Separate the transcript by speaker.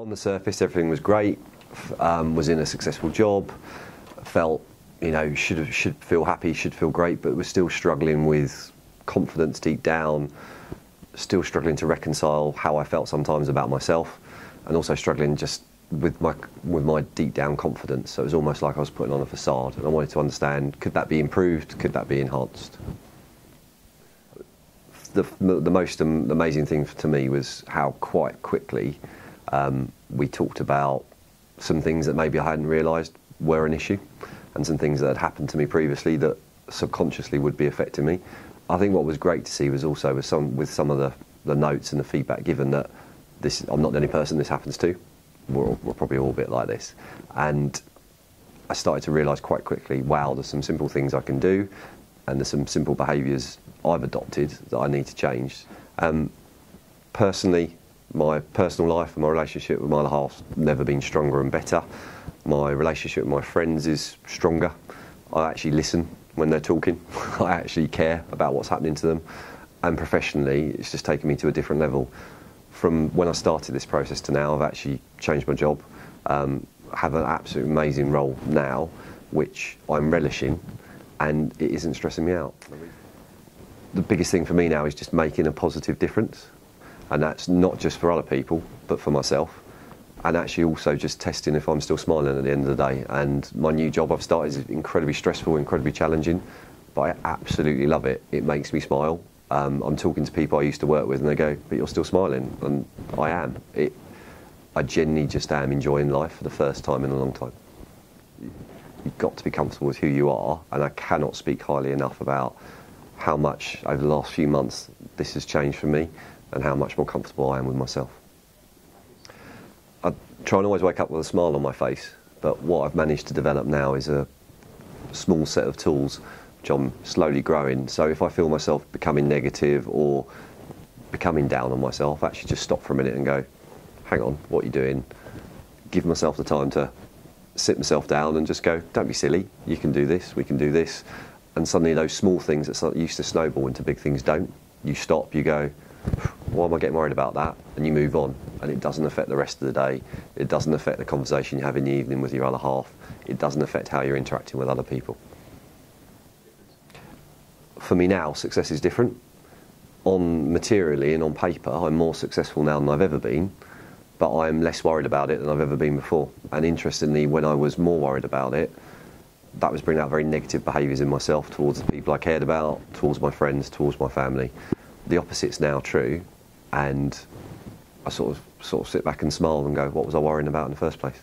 Speaker 1: On the surface, everything was great. Was in a successful job. Felt, should feel happy, should feel great, but was still struggling with confidence deep down. Still struggling to reconcile how I felt sometimes about myself, and also struggling just with my deep down confidence. So it was almost like I was putting on a facade, and I wanted to understand: could that be improved? Could that be enhanced? The most amazing thing to me was how quite quickly we talked about some things that maybe I hadn't realised were an issue, and some things that had happened to me previously that subconsciously would be affecting me. I think what was great to see was also with some of the notes and the feedback given that I'm not the only person this happens to. We're probably all a bit like this, and I started to realise quite quickly, wow, there's some simple things I can do, and there's some simple behaviours I've adopted that I need to change. Personally, my personal life and my relationship with my other half's never been stronger and better. My relationship with my friends is stronger. I actually listen when they're talking. I actually care about what's happening to them. And professionally, it's just taken me to a different level. From when I started this process to now, I've actually changed my job. Have an absolutely amazing role now, which I'm relishing, and it isn't stressing me out. The biggest thing for me now is just making a positive difference, and that's not just for other people, but for myself, and actually also just testing if I'm still smiling at the end of the day. And my new job I've started is incredibly stressful, incredibly challenging, but I absolutely love it. It makes me smile. I'm talking to people I used to work with and they go, but you're still smiling, and I am. I genuinely just am enjoying life for the first time in a long time. You've got to be comfortable with who you are, and I cannot speak highly enough about how much over the last few months this has changed for me and how much more comfortable I am with myself. I try and always wake up with a smile on my face, but what I've managed to develop now is a small set of tools which I'm slowly growing. So if I feel myself becoming negative or becoming down on myself, I actually just stop for a minute and go, hang on, what are you doing? Give myself the time to sit myself down and just go, don't be silly, you can do this, we can do this. And suddenly those small things that used to snowball into big things don't. You stop, you go, why am I getting worried about that? And you move on, and it doesn't affect the rest of the day. It doesn't affect the conversation you have in the evening with your other half. It doesn't affect how you're interacting with other people. For me now, success is different. On materially and on paper, I'm more successful now than I've ever been, but I'm less worried about it than I've ever been before. And interestingly, when I was more worried about it, that was bringing out very negative behaviours in myself towards the people I cared about, towards my friends, towards my family. The opposite's now true, and I sort of sit back and smile and go, what was I worrying about in the first place?